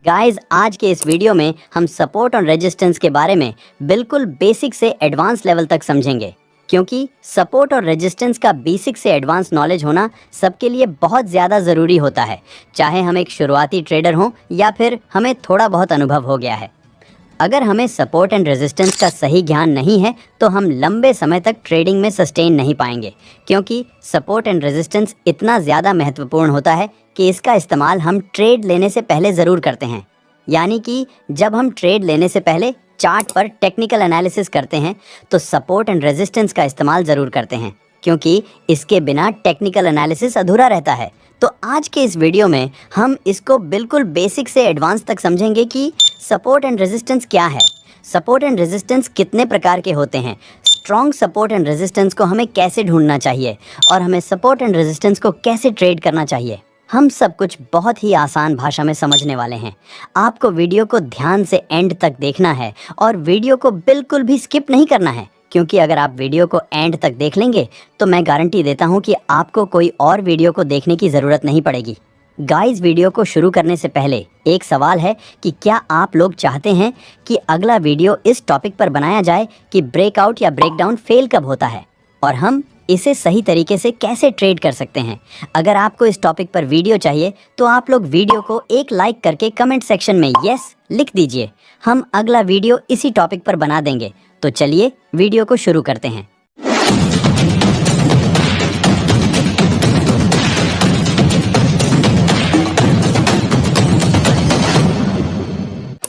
Guys, आज के इस वीडियो में हम सपोर्ट और रेजिस्टेंस के बारे में बिल्कुल बेसिक से एडवांस लेवल तक समझेंगे, क्योंकि सपोर्ट और रेजिस्टेंस का बेसिक से एडवांस नॉलेज होना सबके लिए बहुत ज़्यादा ज़रूरी होता है, चाहे हम एक शुरुआती ट्रेडर हों या फिर हमें थोड़ा बहुत अनुभव हो गया है। अगर हमें सपोर्ट एंड रेजिस्टेंस का सही ज्ञान नहीं है तो हम लंबे समय तक ट्रेडिंग में सस्टेन नहीं पाएंगे, क्योंकि सपोर्ट एंड रेजिस्टेंस इतना ज़्यादा महत्वपूर्ण होता है कि इसका इस्तेमाल हम ट्रेड लेने से पहले ज़रूर करते हैं। यानी कि जब हम ट्रेड लेने से पहले चार्ट पर टेक्निकल एनालिसिस करते हैं तो सपोर्ट एंड रेजिस्टेंस का इस्तेमाल ज़रूर करते हैं, क्योंकि इसके बिना टेक्निकल एनालिसिस अधूरा रहता है। तो आज के इस वीडियो में हम इसको बिल्कुल बेसिक से एडवांस तक समझेंगे कि सपोर्ट एंड रेजिस्टेंस क्या है, सपोर्ट एंड रेजिस्टेंस कितने प्रकार के होते हैं, स्ट्रॉन्ग सपोर्ट एंड रेजिस्टेंस को हमें कैसे ढूंढना चाहिए और हमें सपोर्ट एंड रेजिस्टेंस को कैसे ट्रेड करना चाहिए। हम सब कुछ बहुत ही आसान भाषा में समझने वाले हैं। आपको वीडियो को ध्यान से एंड तक देखना है और वीडियो को बिल्कुल भी स्किप नहीं करना है, क्योंकि अगर आप वीडियो को एंड तक देख लेंगे तो मैं गारंटी देता हूं कि आपको कोई और वीडियो को देखने की ज़रूरत नहीं पड़ेगी। गाइस, वीडियो को शुरू करने से पहले एक सवाल है कि क्या आप लोग चाहते हैं कि अगला वीडियो इस टॉपिक पर बनाया जाए कि ब्रेकआउट या ब्रेकडाउन फेल कब होता है और हम इसे सही तरीके से कैसे ट्रेड कर सकते हैं। अगर आपको इस टॉपिक पर वीडियो चाहिए तो आप लोग वीडियो को एक लाइक करके कमेंट सेक्शन में यस लिख दीजिए। हम अगला वीडियो इसी टॉपिक पर बना देंगे। तो चलिए वीडियो को शुरू करते हैं।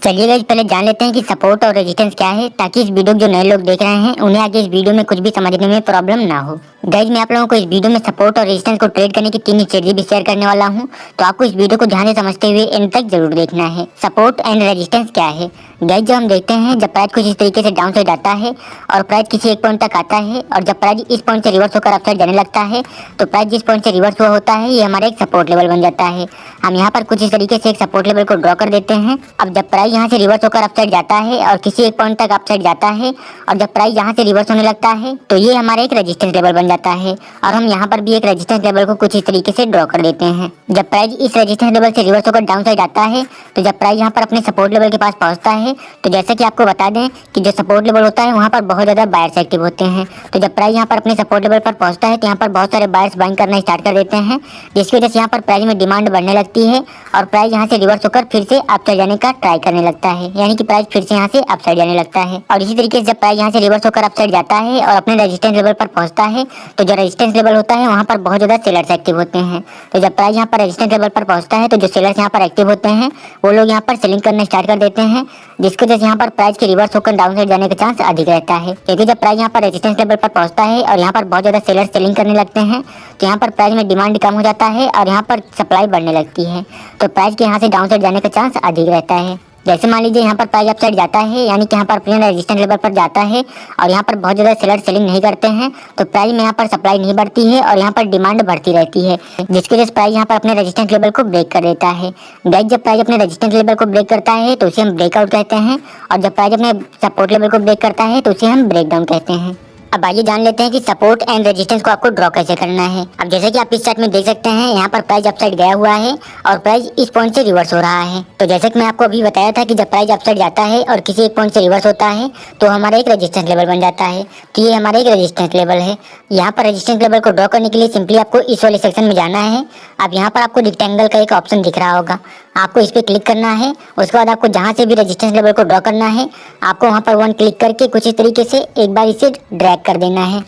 चलिए गाइस, पहले जान लेते हैं कि सपोर्ट और रेजिस्टेंस क्या है, ताकि इस वीडियो को जो नए लोग देख रहे हैं उन्हें आगे इस वीडियो में कुछ भी समझने में प्रॉब्लम ना हो। गाइस, मैं आप लोगों को इस वीडियो में सपोर्ट और रेजिस्टेंस को ट्रेड करने की 3 स्ट्रेटजी भी शेयर करने वाला हूं, तो आपको इस वीडियो को ध्यान से समझते हुए एंड तक जरूर देखना है। सपोर्ट एंड रेजिस्टेंस क्या है? गाइस, जो हम देखते हैं जब प्राइस कुछ इस तरीके से डाउन साइड आता है और प्राइस किसी एक पॉइंट तक आता है और जब प्राइस इस पॉइंट से रिवर्स होकर अपसाइड जाने लगता है तो प्राइस जिस पॉइंट से रिवर्स हुआ होता है ये हमारा एक सपोर्ट लेवल बन जाता है। हम यहाँ पर कुछ इस तरीके से एक सपोर्ट लेवल को ड्रॉ कर देते हैं। अब जब प्राइस यहाँ से रिवर्स होकर अपसाइड जाता है और किसी एक पॉइंट तक अपसाइड जाता है और जब प्राइस यहाँ से रिवर्स होने लगता है तो ये हमारा एक रेजिस्टेंस लेवल बन जाता है और हम यहाँ पर भी एक रेजिस्टेंस लेवल को कुछ इस तरीके से ड्रॉ कर देते हैं। जब प्राइस इस रेजिस्टेंस लेवल से रिवर्स होकर डाउन साइड आता है तो जब प्राइस यहाँ पर अपने सपोर्ट लेवल के पास पहुँचता है तो जैसे कि आपको बता दें कि जो सपोर्ट लेवल होता है वहाँ पर बहुत ज़्यादा बायर्स एक्टिव होते हैं। तो जब प्राइस यहाँ पर अपने सपोर्ट लेवल पर पहुँचता है तो यहाँ पर बहुत सारे बायर्स बाइंग करना स्टार्ट कर देते हैं, जिसकी वजह से यहाँ पर प्राइस में डिमांड बढ़ने लगती है और प्राइस यहाँ से रिवर्स होकर फिर से अपसाइड जाने का ट्राई करने लगता है, यानी कि प्राइस फिर से यहाँ से अपसाइड जाने लगता है। और इसी तरीके से जब प्राइस यहाँ से रिवर्स होकर अपसाइड जाता है और अपने रेजिस्टेंस लेवल पर पहुँचता है तो जो रेजिस्टेंस लेवल होता है वहाँ पर बहुत ज़्यादा सेलर्स एक्टिव होते हैं। तो जब प्राइस यहाँ पर रेजिस्टेंस लेवल पर पहुँचता है तो जो सेलर्स यहाँ पर एक्टिव होते हैं वो लोग यहाँ पर सेलिंग करना स्टार्ट कर देते हैं, जिसकी वजह से यहाँ पर प्राइस के रिवर्स होकर डाउन साइड जाने का चांस अधिक रहता है। क्योंकि जब प्राइस यहाँ पर रेजिस्टेंस लेवल पर पहुँचता है और यहाँ पर बहुत ज़्यादा सेलर्स सेलिंग करने लगते हैं तो यहाँ पर प्राइस में डिमांड कम हो जाता है और यहाँ पर सप्लाई बढ़ने लगती है, तो प्राइस के यहाँ से डाउन साइड जाने का चांस अधिक रहता है। जैसे मान लीजिए यहाँ पर प्राइस अपसाइड जाता है, यानी कि यहाँ पर अपने रेजिस्टेंस लेवल पर जाता है और यहाँ पर बहुत ज़्यादा सेलर सेलिंग नहीं करते हैं तो प्राइस में यहाँ पर सप्लाई नहीं बढ़ती है और यहाँ पर डिमांड बढ़ती रहती है, जिसकी वजह से प्राइस यहाँ पर अपने रेजिस्टेंस लेवल को ब्रेक कर देता है। गाइस, जब प्राइस अपने रेजिस्टेंस लेवल को ब्रेक करता है तो उसे हम ब्रेकआउट कहते हैं और जब प्राइस अपने सपोर्ट लेवल को ब्रेक करता है तो उसे हम ब्रेकडाउन कहते हैं। अब आइए जान लेते हैं कि सपोर्ट एंड रेजिस्टेंस को आपको ड्रॉ कैसे करना है। अब जैसे कि आप इस चार्ट में देख सकते हैं यहाँ पर प्राइस अपसाइड गया हुआ है और प्राइस इस पॉइंट से रिवर्स हो रहा है। तो जैसे कि मैं आपको अभी बताया था कि जब प्राइस अपसाइड जाता है और किसी एक पॉइंट से रिवर्स होता है तो हमारा एक रेजिस्टेंस लेवल बन जाता है। तो ये हमारा एक रेजिस्टेंस लेवल है। यहाँ पर रेजिस्टेंस लेवल को ड्रॉ करने के लिए सिंपली आपको इस वाले सेक्शन में जाना है। अब यहाँ पर आपको रेक्टेंगल का एक ऑप्शन दिख रहा होगा, आपको इस पर क्लिक करना है। उसके बाद आपको जहाँ से भी रेजिस्टेंस लेवल को ड्रॉ करना है आपको वहाँ पर 1 क्लिक करके कुछ इस तरीके से एक बार इसे ड्रैग कर देना है।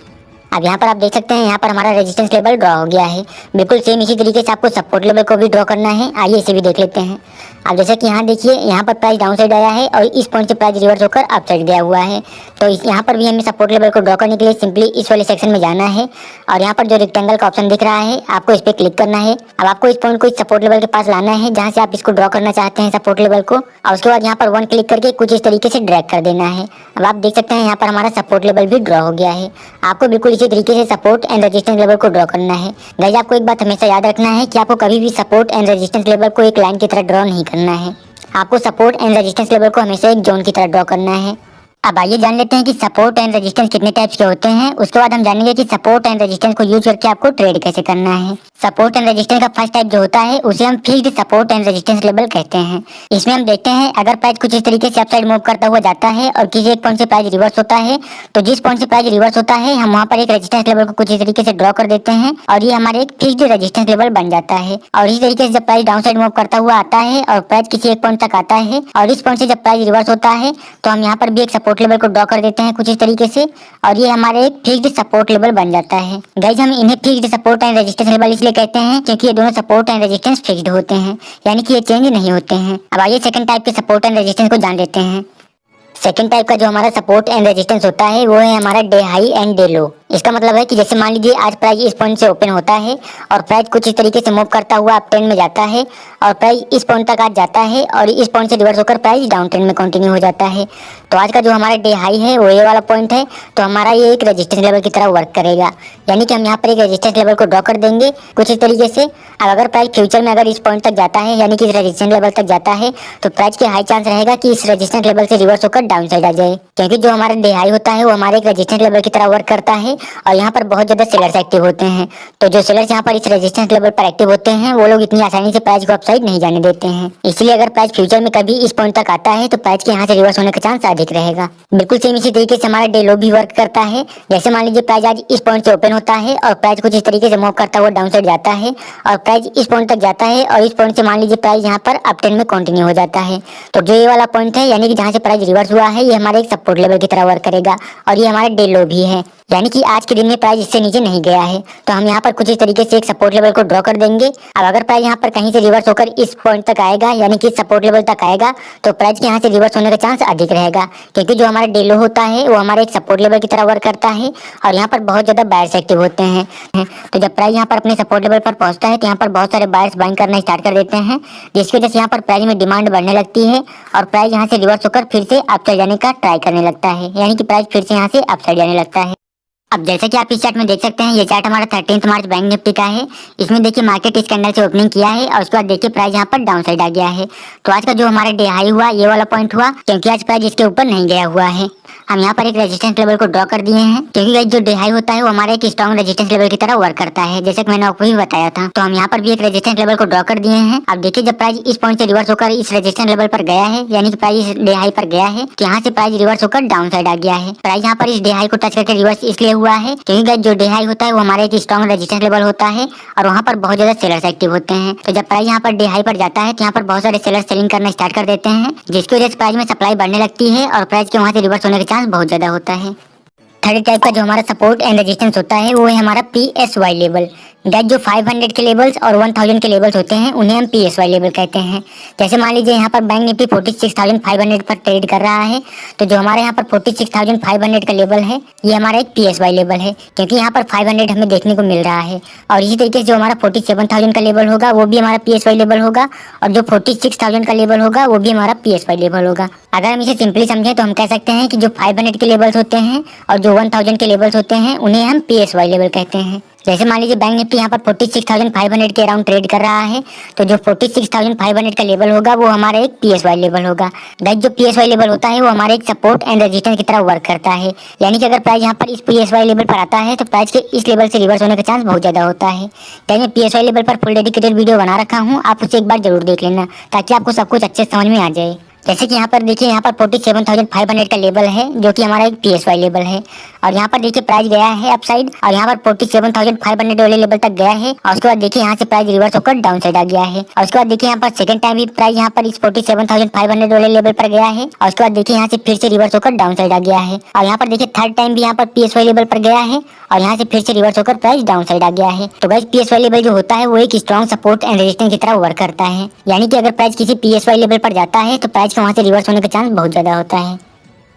अब यहाँ पर आप देख सकते हैं यहाँ पर हमारा रेजिस्टेंस लेवल ड्रॉ हो गया है। बिल्कुल सेम इसी तरीके से आपको सपोर्ट लेवल को भी ड्रॉ करना है। आइए इसे भी देख लेते हैं। अब जैसे कि यहाँ देखिए यहाँ पर प्राइस डाउन साइड आया है और इस पॉइंट से प्राइस रिवर्स होकर अप साइड गया हुआ है। तो यहाँ पर भी हमें सपोर्ट लेवल को ड्रॉ करने के लिए सिंपली इस वाले सेक्शन में जाना है और यहाँ पर जो रेक्टेंगल का ऑप्शन दिख रहा है आपको इस पर क्लिक करना है। अब आपको इस पॉइंट को इस सपोर्ट लेवल के पास लाना है जहाँ से आप इसको ड्रॉ करना चाहते हैं सपोर्ट लेवल को, और उसके बाद यहाँ पर 1 क्लिक करके कुछ इस तरीके से ड्रैग कर देना है। अब आप देख सकते हैं यहाँ पर हमारा सपोर्ट लेवल भी ड्रॉ हो गया है। आपको बिल्कुल इसी तरीके से सपोर्ट एंड रेजिस्टेंस लेवल को ड्रॉ करना है। गाइस, आपको एक बात हमेशा याद रखना है कि आपको कभी भी सपोर्ट एंड रेजिस्टेंस लेवल को एक लाइन की तरह ड्रॉ नहीं करना है। आपको सपोर्ट एंड रेजिस्टेंस लेवल को हमेशा एक जोन की तरह ड्रॉ करना है। अब आइए जान लेते हैं कि सपोर्ट एंड रेजिस्टेंस कितने टाइप्स के होते हैं। उसके बाद हम जानेंगे कि सपोर्ट एंड रेजिस्टेंस को यूज करके आपको ट्रेड कैसे करना है। सपोर्ट एंड रेजिस्टेंस का फर्स्ट टाइप जो होता है उसे हम fixed support and resistance level कहते हैं। इसमें हम देखते हैं अगर प्राइस कुछ इस तरीके से अपसाइड मूव करता हुआ जाता है और किसी एक पॉइंट से प्राइस रिवर्स होता है, तो जिस पॉइंट से प्राइस रिवर्स होता है हम वहां पर एक रेजिस्टेंस लेवल को कुछ इस तरीके से ड्रॉ कर देते हैं और ये हमारे एक फिक्स्ड रेजिस्टेंस लेवल बन जाता है। और इसी तरीके से जब प्राइस डाउन साइड मूव करता हुआ आता है और प्राइस किसी एक पॉइंट तक आता है और इस पॉइंट से जब प्राइस रिवर्स होता है तो हम यहाँ पर भी एक सपोर्ट लेवल को ड्रॉ कर देते हैं कुछ इस तरीके से और ये हमारे एक फिक्स्ड सपोर्ट लेवल बन जाता है। गाइस हम इन्हें fixed support and resistance level इसलिए कहते हैं क्योंकि ये दोनों सपोर्ट एंड रेजिस्टेंस फिक्स्ड होते हैं, यानी कि ये चेंज नहीं होते हैं। अब आइए सेकंड टाइप के सपोर्ट एंड रेजिस्टेंस को जान लेते हैं। सेकंड टाइप का जो हमारा सपोर्ट एंड रेजिस्टेंस होता है वो है हमारा डे हाई एंड डे लो। इसका मतलब है कि जैसे मान लीजिए आज प्राइस इस पॉइंट से ओपन होता है और प्राइस कुछ इस तरीके से मूव करता हुआ अप ट्रेंड में जाता है और प्राइस इस पॉइंट तक आज जाता है और इस पॉइंट से रिवर्स होकर प्राइस डाउन ट्रेंड में कंटिन्यू हो जाता है। तो आज का जो हमारा डे हाई है वो ये वाला पॉइंट है, तो हमारा ये एक रेजिस्टेंस लेवल की तरह वर्क करेगा, यानी कि हम यहाँ पर एक रेजिस्टेंस लेवल को ड्रॉ कर देंगे कुछ इस तरीके से। अब अगर प्राइस फ्यूचर में अगर इस पॉइंट तक जाता है यानी कि इस रेजिस्टेंस लेवल तक जाता है तो प्राइस के हाई चांस रहेगा कि इस रेजिस्टेंस लेवल से रिवर्स होकर डाउन साइड आ जाए, क्योंकि जो हमारा डे हाई होता है वो हमारे एक रेजिस्टेंस लेवल की तरह वर्क करता है और यहाँ पर बहुत ज्यादा सेलर्स एक्टिव होते हैं। तो जो सेलर्स यहाँ पर इस रेजिस्टेंस लेवल पर एक्टिव होते हैं वो लोग इतनी आसानी से प्राइस को अपसाइड नहीं जाने देते हैं, इसलिए अगर प्राइस फ्यूचर में कभी इस पॉइंट तक आता है तो प्राइस के यहाँ से रिवर्स होने का चांस अधिक रहेगा। बिल्कुल सेम इसी तरीके से हमारा डे लो भी वर्क करता है। जैसे मान लीजिए प्राइस आज इस पॉइंट से ओपन होता है और प्राइस कुछ इस तरीके से मूव करता हुआ डाउन साइड जाता है और प्राइस इस पॉइंट तक जाता है और इस पॉइंट से मान लीजिए प्राइस यहाँ पर अप ट्रेंड में कंटिन्यू हो जाता है। तो जो ये वाला पॉइंट है यानी कि जहाँ से प्राइस रिवर्स हुआ है ये हमारे एक सपोर्ट लेवल की तरह वर्क करेगा और ये हमारा डे लो भी है, यानी कि आज के दिन में प्राइस इससे नीचे नहीं गया है। तो हम यहाँ पर कुछ इस तरीके से एक सपोर्ट लेवल को ड्रॉ कर देंगे। अब अगर प्राइस यहाँ पर कहीं से रिवर्स होकर इस पॉइंट तक आएगा यानी कि सपोर्ट लेवल तक आएगा तो प्राइस के यहाँ से रिवर्स होने का चांस अधिक रहेगा, क्योंकि जो हमारा डे लो होता है वो हमारे एक सपोर्ट लेवल की तरह वर्क करता है और यहाँ पर बहुत ज्यादा बायर्स एक्टिव होते हैं। तो जब प्राइस यहाँ पर अपने सपोर्ट लेवल पर पहुंचता है तो यहाँ पर बहुत सारे बायर्स बाइंग करना स्टार्ट कर देते हैं, जिसकी वजह से यहाँ पर प्राइस में डिमांड बढ़ने लगती है और प्राइस यहाँ से रिवर्स होकर फिर से अप साइड जाने का ट्राई करने लगता है, यानी कि प्राइस फिर से यहाँ से अप साइड जाने लगता है। अब जैसे कि आप इस चार्ट में देख सकते हैं ये चार्ट हमारा 13 मार्च बैंक निफ्टी का है। इसमें देखिए मार्केट इस कैंडल से ओपनिंग किया है और उसके बाद देखिए प्राइस यहाँ पर डाउन साइड आ गया है। तो आज का जो हमारा डे हाई हुआ ये वाला पॉइंट हुआ, क्योंकि आज प्राइस इसके ऊपर नहीं गया हुआ है। हम यहाँ पर एक रेजिस्टेंस लेवल को ड्रॉ कर दिए हैं, क्योंकि गाइस जो डे हाई होता है वो हमारे एक स्ट्रॉन्ग रेजिस्टेंस लेवल की तरह वर्क करता है, जैसे कि मैंने आपको भी बताया था। तो हम यहाँ पर भी एक रेजिस्टेंस लेवल को ड्रॉ कर दिए हैं। अब देखिए जब प्राइस इस पॉइंट से रिवर्स होकर इस रेजिस्टेंस लेवल पर गया है यानी कि प्राइस डे हाई पर गया है, तो यहाँ से प्राइस रिवर्स होकर डाउन साइड आ गया है। प्राइस यहाँ पर इस डे हाई को टच करके रिवर्स इसलिए हुआ है क्योंकि जो डे हाई होता है वो हमारे एक स्ट्रॉन्ग रेजिस्टेंस लेवल होता है और वहाँ पर बहुत ज्यादा सेलर्स एक्टिव होते हैं। तो जब प्राइस यहाँ पर डे हाई पर जाता है तो यहाँ पर बहुत सारे सेलर्स सेलिंग करना स्टार्ट कर देते हैं, जिसकी वजह से प्राइस में सप्लाई बढ़ने लगती है और प्राइस के वहाँ से रिवर्स होने के चांस बहुत ज्यादा होता है। थर्ड टाइप का जो हमारा सपोर्ट एंड रेजिस्टेंस होता है वो है हमारा PSY लेवल। गाइस जो 500 के लेवल्स और 1000 के लेवल्स होते हैं उन्हें हम PSY लेवल कहते हैं। जैसे मान लीजिए यहाँ पर बैंक निफ्टी 46,500 पर ट्रेड कर रहा है, तो जो हमारे यहाँ पर 46,500 का लेवल है ये हमारा एक PSY लेवल है, क्योंकि यहाँ पर 500 हमें देखने को मिल रहा है। और इसी तरीके से जो हमारा 47,000 का लेवल होगा वो भी हमारा PSY लेवल होगा और जो 46,000 का लेवल होगा वो भी हमारा PSY लेवल होगा। अगर हम इसे सिंपली समझें तो हम कह सकते हैं कि जो 500 के लेवल्स होते हैं और जो 1000 के लेवल्स होते हैं उन्हें हम PSY लेवल कहते हैं। जैसे मान लीजिए बैंक निफ्टी यहाँ पर 46,500 के अराउंड ट्रेड कर रहा है, तो जो 46,500 का लेवल होगा वो हमारा एक PSY लेवल होगा। गाइस जो PSY लेवल होता है वो हमारे एक सपोर्ट एंड रेजिस्टेंस की तरह वर्क करता है, यानी कि अगर प्राइस यहाँ पर इस PSY लेवल पर आता है तो प्राइस के इस लेवल से रिवर्स होने का चांस बहुत ज्यादा होता है। यानी PSY लेवल पर फुल डेडिकेटेड वीडियो बना रखा हूँ, आप उसे एक बार जरूर देख लेना ताकि आपको सब कुछ अच्छे समझ में आ जाए। जैसे कि यहाँ पर देखिए यहाँ पर 47,500 का लेवल है जो कि हमारा एक PSY लेवल है और यहाँ पर देखिए प्राइस गया है अपसाइड और यहाँ पर 47,500 वाले लेवल तक गया है और उसके बाद देखिए यहाँ से प्राइस रिवर्स होकर डाउन साइड आ गया है और उसके बाद देखिए यहाँ पर सेकंड टाइम भी प्राइस यहाँ पर इस 47,500 वाले लेवल पर गया है और उसके बाद देखिए यहाँ से फिर से रिवर्स होकर डाउन साइड आ गया है और यहाँ पर देखिए थर्ड टाइम भी यहाँ पर PSY लेवल पर गया है और यहाँ से फिर से रिवर्स होकर प्राइस डाउन साइड आ गया है। तो गाइस PSY लेवल जो होता है वो एक स्ट्रॉन्ग सपोर्ट एंड रेजिस्टेंस की तरह वर्क करता है, यानी कि अगर प्राइस किसी PSY लेवल पर जाता है तो प्राइस के वहाँ से रिवर्स होने का चांस बहुत ज्यादा होता है।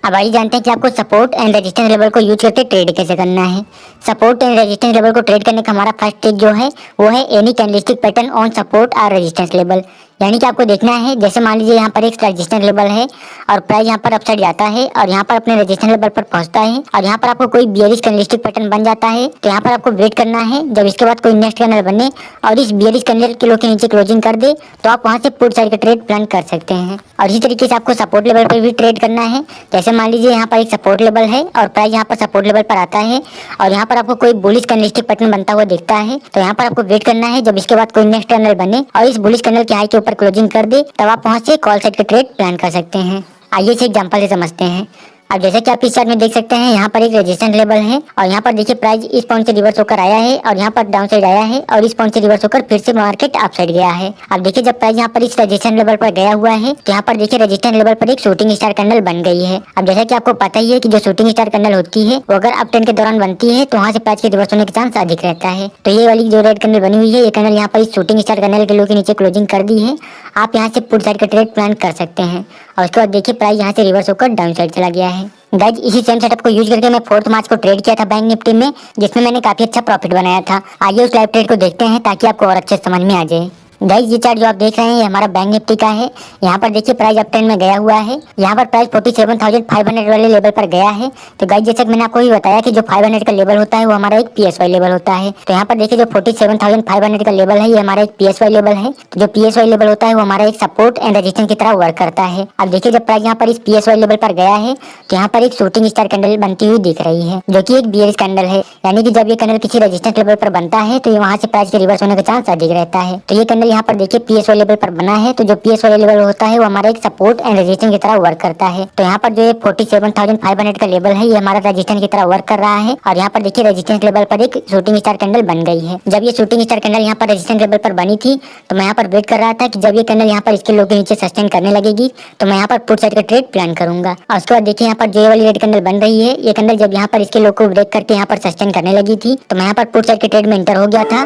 अब आइए जानते हैं कि आपको सपोर्ट एंड रेजिस्टेंस लेवल को यूज करके ट्रेड कैसे करना है। सपोर्ट एंड रेजिस्टेंस लेवल को ट्रेड करने का हमारा फर्स्ट ट्रिक जो है वो है any candlestick pattern on support और रेजिस्टेंस लेवल, यानी कि आपको देखना है, जैसे मान लीजिए यहाँ पर एक रेजिस्टेंस लेवल है और प्राइस यहाँ पर अपसाइड जाता है और यहाँ पर अपने रेजिस्टेंस लेवल पर पहुंचता है और यहाँ पर आपको कोई बियरिश कैंडलस्टिक पैटर्न बन जाता है, तो यहाँ पर आपको वेट करना है। जब इसके बाद कोई नेक्स्ट कैंडल बने और इस बियरिश कैंडल के लो के नीचे क्लोजिंग कर दे, तो आप वहाँ से पुट साइड का ट्रेड प्लान कर सकते हैं। और इसी तरीके से आपको सपोर्ट लेवल पर भी ट्रेड करना है। जैसे मान लीजिए यहाँ पर एक सपोर्ट लेवल है और प्राइस यहाँ पर सपोर्ट लेवल पर आता है और यहाँ पर आपको कोई बुलिश कैंडलस्टिक पैटर्न बनता हुआ दिखता है, तो यहाँ पर आपको वेट करना है। जब इसके बाद कोई नेक्स्ट कैंडल बने और इस बुलिश कैंडल के हाई के ऊपर क्लोजिंग कर दे, तब आप वहाँ से कॉल साइड का ट्रेड प्लान कर सकते हैं। आइए इसे एग्जांपल से समझते हैं। अब जैसे कि आप इस चार्ट में देख सकते हैं, यहाँ पर एक रेजिस्टेंस लेवल है और यहाँ पर देखिए प्राइस इस पॉइंट से रिवर्स होकर आया है और यहाँ पर डाउन साइड आया है और इस पॉइंट से रिवर्स होकर फिर से मार्केट अप साइड गया है। अब देखिए जब प्राइस यहाँ पर इस रेजिस्टेंस लेवल पर गया हुआ है, तो यहाँ पर देखिए रेजिस्टेंस लेवल पर एक शूटिंग स्टार कैंडल बन गई है। अब जैसा कि आपको पता ही है कि जो शूटिंग स्टार कैंडल होती है वो अगर अप ट्रेंड के दौरान बनती है तो वहाँ से प्राइस के रिवर्स होने के चांस अधिक रहता है। तो ये वाली जो रेड कैंडल बनी हुई है, ये कैंडल यहाँ पर इस शूटिंग स्टार कैंडल के लो के नीचे क्लोजिंग कर दी है। आप यहाँ से पुट साइड का ट्रेड प्लान कर सकते हैं और उसके बाद देखिए प्राइस यहाँ से रिवर्स होकर डाउन साइड चला गया है। गाइज इसी सेम सेटअप को यूज करके मैं 4 मार्च को ट्रेड किया था बैंक निफ्टी में, जिसमें मैंने काफी अच्छा प्रॉफिट बनाया था। आइए उस लाइव ट्रेड को देखते हैं ताकि आपको और अच्छे समझ में आ जाए। गाइज ये चार्ट जो आप देख रहे हैं ये हमारा बैंक निफ्टी का है। यहाँ पर देखिए प्राइस अप ट्रेंड में गया हुआ है। यहाँ पर प्राइस 47,500 वाले लेवल पर गया है। तो गाइज जैसे मैंने आपको भी बताया कि जो 500 का लेवल होता है वो हमारा एक PSY लेवल होता है। तो यहाँ पर देखिए जो 47,500 का लेवल है ये हमारा एक PSY लेवल है। तो जो PSY लेवल होता है वो हमारा एक सपोर्ट एंड रेजिस्टेंस की तरह वर्क करता है। अब देखिए जब प्राइस यहाँ पर इस PSY लेवल पर गया है तो यहाँ पर एक शूटिंग स्टार कैंडल बनती हुई दिख रही है, जो कि एक बियरिश कैंडल है। यानी कि जब ये कैंडल किसी रेजिस्टेंस लेवल पर बनता है तो ये वहाँ से प्राइस के रिवर्स होने का चांस अधिक रहता है। तो ये कैंडल यहाँ पर देखिए PSY लेवल पर बना है। तो जो PSY लेवल होता है वो हमारा एक सपोर्ट एंड रेजिस्टेंस की तरह वर्क करता है। तो यहाँ पर जो ये 47,500 का लेवल है ये हमारा रेजिस्टेंस की तरह वर्क कर रहा है और यहाँ पर देखिए रेजिस्टेंस लेवल पर एक शूटिंग स्टार कैंडल बन गई है। जब ये शूटिंग स्टार कैंडल यहाँ पर रेजिस्टेंस लेवल पर बनी थी तो मैं यहाँ पर वेट कर रहा था कि जब ये कैंडल यहाँ पर इसके लो के नीचे सस्टेन करने लगेगी तो मैं यहाँ पर पुट साइड का ट्रेड प्लान करूंगा। और उसके बाद देखिए यहाँ पर जो वाली रेड कैंडल बन रही है, ये कैंडल जब यहाँ पर इसके लो को ब्रेक करके यहाँ पर सस्टेन करने लगी थी तो मैं यहाँ पर पुट साइड के ट्रेड में एंटर हो गया था।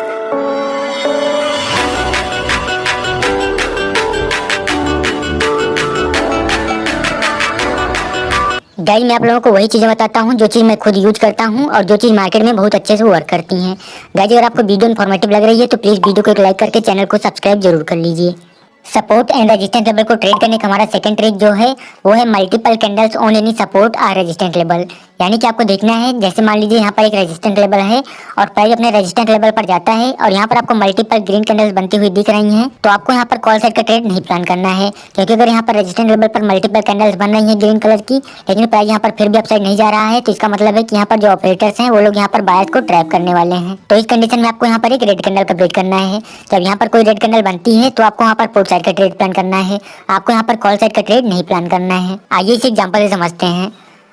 गाइस मैं आप लोगों को वही चीज़ें बताता हूँ जो चीज़ मैं खुद यूज करता हूँ और जो चीज़ मार्केट में बहुत अच्छे से वर्क करती हैं। गाइस अगर आपको वीडियो इन्फॉर्मेटिव लग रही है तो प्लीज़ वीडियो को एक लाइक करके चैनल को सब्सक्राइब जरूर कर लीजिए। सपोर्ट एंड रेजिस्टेंस लेवल को ट्रेड करने का हमारा सेकंड ट्रिक जो है वो है multiple candles on any support और रेजिस्टेंस लेवल। यानी कि आपको देखना है, जैसे मान लीजिए यहाँ पर एक रेजिस्टेंस लेवल है और प्राइस अपने रेजिस्टेंस लेवल पर जाता है और यहाँ पर आपको मल्टीपल ग्रीन कैंडल्स बनती हुई दिख रही हैं, तो आपको यहाँ पर कॉल साइड का ट्रेड नहीं प्लान करना है। क्योंकि अगर यहाँ पर रेजिस्टेंस लेवल पर मल्टीपल कैंडल्स बन रही है ग्रीन कलर की, लेकिन प्राइस यहाँ पर फिर भी अपसाइड नहीं जा रहा है, तो इसका मतलब है कि यहाँ पर जो ऑपरेटर्स हैं वो लोग यहाँ पर बायर्स को ट्रैप करने वाले हैं। तो इस कंडीशन में आपको यहाँ पर एक रेड कैंडल का वेट करना है। जब यहाँ पर कोई रेड कैंडल बनती है तो आपको यहाँ पर पुट साइड का ट्रेड प्लान करना है, आपको यहाँ पर कॉल साइड का ट्रेड नहीं प्लान करना है। आइए इसे एग्जांपल से समझते हैं।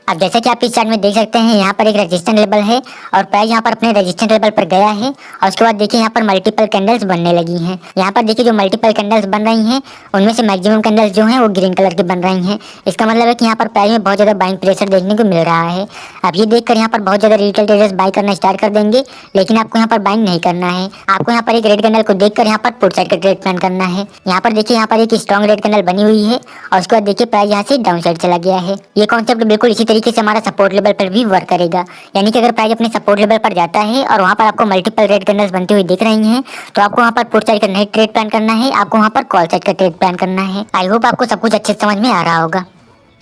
अब जैसा कि आप इस चार्ट में देख सकते हैं, यहाँ पर एक रेजिस्टेंस लेवल है और प्राइस यहाँ पर अपने रेजिस्टेंस लेवल पर गया है और उसके बाद देखिए यहाँ पर मल्टीपल कैंडल्स बनने लगी हैं। यहाँ पर देखिए जो मल्टीपल कैंडल्स बन रही हैं उनमें से मैक्सिमम कैंडल्स जो हैं वो ग्रीन कलर की बन रही हैं। इसका मतलब है कि यहाँ पर प्राइस में बहुत ज़्यादा बाइंग प्रेशर देखने को मिल रहा है। अब ये देखकर यहाँ पर बहुत ज़्यादा रिटेल ट्रेडर्स बाय करना स्टार्ट कर देंगे, लेकिन आपको यहाँ पर बाइंग नहीं करना है। आपको यहाँ पर एक रेड कैंडल को देखकर यहाँ पर पुट साइड का ट्रेड प्लान करना है। यहाँ पर देखिए यहाँ पर एक स्ट्रॉन्ग रेड कैंडल बनी हुई है और उसके बाद देखिए प्राइस यहाँ से डाउन साइड चला गया है। ये कॉन्सेप्ट बिल्कुल इसी तरीके से हमारा सपोर्ट लेवल पर भी वर्क करेगा। यानी कि अगर प्राइस अपने सपोर्ट लेवल पर जाता है और वहां पर आपको मल्टीपल रेड कैंडल्स बनती हुई दिख रही हैं, तो आपको वहां पर पुट साइड का नहीं ट्रेड प्लान करना है, आपको वहां पर कॉल साइड का ट्रेड प्लान करना है। आई होप आपको सब कुछ अच्छे समझ में आ रहा होगा।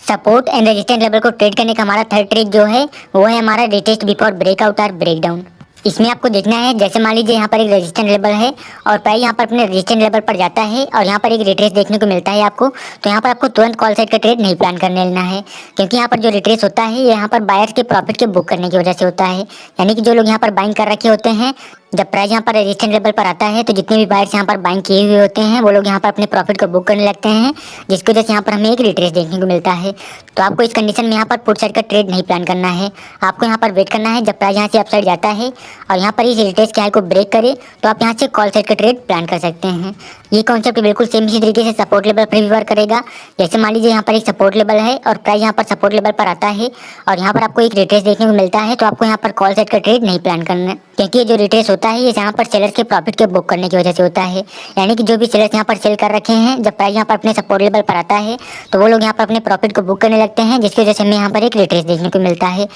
सपोर्ट एंड रेजिस्टेंस लेवल को ट्रेड करने का हमारा थर्ड ट्रिक जो है वो है हमारा रिटेस्ट बिफोर ब्रेकआउट और ब्रेकडाउन। इसमें आपको देखना है, जैसे मान लीजिए यहाँ पर एक रेजिस्टेंस लेवल है और प्राइस यहाँ पर अपने रेजिस्टेंस लेवल पर जाता है और यहाँ पर एक रिट्रेस देखने को मिलता है आपको, तो यहाँ पर आपको तुरंत कॉल साइड का ट्रेड नहीं प्लान करने लेना है। क्योंकि यहाँ पर जो रिट्रेस होता है ये यहाँ पर बायर्स के प्रॉफिट के बुक करने की वजह से होता है। यानी कि जो लोग यहाँ पर बाइंग कर रखे होते हैं, जब प्राइस यहाँ पर रेजिस्टेंस लेवल पर आता है तो जितने भी बायर्स यहाँ पर बाइंग किए हुए होते हैं वो लोग यहाँ पर अपने प्रॉफिट को बुक करने लगते हैं, जिसकी वजह से यहाँ पर हमें एक रिट्रेस देखने को मिलता है। तो आपको इस कंडीशन में यहाँ पर पुट साइड का ट्रेड नहीं प्लान करना है। आपको यहाँ पर वेट करना है जब प्राइस यहाँ से अपसाइड जाता है और यहाँ पर इस रिट्रेस के हाई को ब्रेक करे तो आप यहाँ से कॉल साइड का ट्रेड प्लान कर सकते हैं। ये कॉन्सेप्ट बिल्कुल सेम इसी तरीके से सपोर्ट लेवल पर भी वर्क करेगा। जैसे मान लीजिए यहाँ पर एक सपोर्ट लेवल है और प्राइस यहाँ पर सपोर्ट लेवल पर आता है और यहाँ पर आपको एक रिट्रेस देखने को मिलता है, तो आपको यहाँ पर कॉल साइड का ट्रेड नहीं प्लान करना है। क्योंकि जो रिट्रेस होता है ये यहाँ पर सेलर के प्रॉफिट के बुक करने की वजह से होता है। यानी कि जो भी सेलर्स यहाँ पर सेल कर रखे हैं, जब प्राइस यहाँ पर अपने सपोर्ट लेवल पर आता है तो वो लोग यहाँ पर अपने प्रॉफिट को बुक करने लगते हैं, जिसकी वजह से हमें यहाँ पर एक रिट्रेस देखने को मिलता है।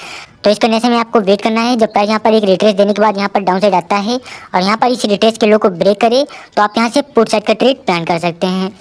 तो इस कंडीशन में आपको वेट करना है, जब प्राइस यहाँ पर एक रिट्रेस देने के बाद यहाँ पर डाउन साइड आता है और यहाँ पर इस रिट्रेस के लो को ब्रेक करे तो आप यहाँ से पुट साइड का ट्रेड प्लान कर सकते हैं।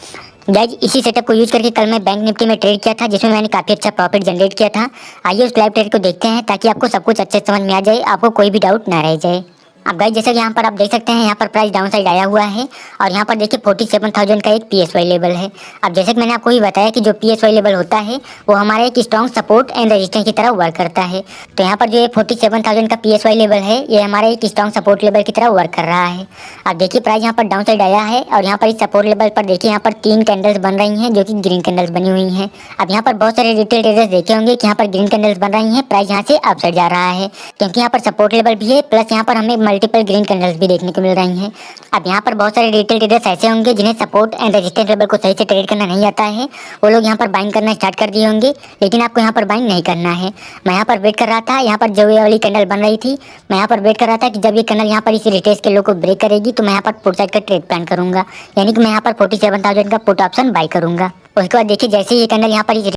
गाइज इसी सेटअप को यूज करके कल मैं बैंक निफ्टी में ट्रेड किया था, जिसमें मैंने काफ़ी अच्छा प्रॉफिट जनरेट किया था। आइए उस लाइव ट्रेड को देखते हैं ताकि आपको सब कुछ अच्छे से समझ में आ जाए, आपको कोई भी डाउट ना रह जाए। अब गाइज जैसा कि यहाँ पर आप देख सकते हैं, यहाँ पर प्राइस डाउन साइड आया हुआ है और यहाँ पर देखिए 47,000 का एक PSY लेवल है। अब जैसे कि मैंने आपको ही बताया कि जो PSY लेवल होता है वो हमारा एक स्ट्रॉन्ग सपोर्ट एंड रेजिस्टेंस की तरह वर्क करता है। तो यहाँ पर जो ये 47,000 का PSY लेवल है ये हमारा एक स्ट्रॉन्ग सपोर्ट लेवल की तरह वर्क कर रहा है। अब देखिए प्राइस यहाँ पर डाउन साइड आया है और यहाँ पर इस सपोर्ट लेवल पर देखिए यहाँ पर 3 कैंडल्स बन रही हैं जो कि ग्रीन कैंडल्स बनी हुई हैं। अब यहाँ पर बहुत सारे रिटेल ट्रेडर्स देखे होंगे कि यहाँ पर ग्रीन कैंडल्स बन रही हैं, प्राइस यहाँ से अप साइड जा रहा है क्योंकि यहाँ पर सपोर्ट लेवल भी है, प्लस यहाँ पर हमें मल्टीपल ग्रीन कैंडल्स भी देखने को मिल रही हैं। अब यहाँ पर बहुत सारे रिटेल ट्रेडर्स ऐसे होंगे जिन्हें सपोर्ट एंड रेजिस्टेंस लेवल को सही से ट्रेड करना नहीं आता है, वो लोग यहाँ पर बाइंग करना स्टार्ट कर दिए होंगे, लेकिन आपको यहाँ पर बाइंग नहीं करना है। मैं यहाँ पर वेट कर रहा था, यहाँ पर जो ये वाली कैंडल बन रही थी मैं यहाँ पर वेट कर रहा था कि जब ये कैंडल यहाँ पर इस रिट्रेस के लो को ब्रेक करेगी तो मैं यहाँ पर पुट साइड का ट्रेड प्लान करूंगा, यानी कि मैं यहाँ पर 47,000 का पुट ऑप्शन बाय करूंगा। उसके बाद देखिए जैसे ये कैंडल यहाँ पर